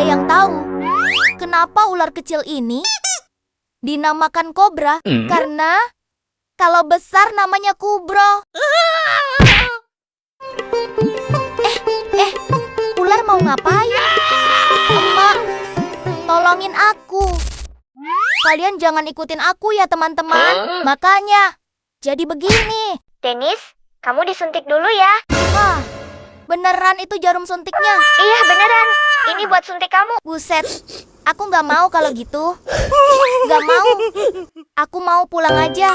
ada yang tahu kenapa ular kecil ini dinamakan kobra? Karena kalau besar namanya kubro. Ular mau ngapain? Emak, tolongin aku. Kalian jangan ikutin aku ya teman-teman. Makanya, jadi begini. Dennis, kamu disuntik dulu ya. Hah, beneran itu jarum suntiknya? Iya, beneran. Ini buat suntik kamu. Buset, aku nggak mau kalau gitu. Nggak mau. Aku mau pulang aja.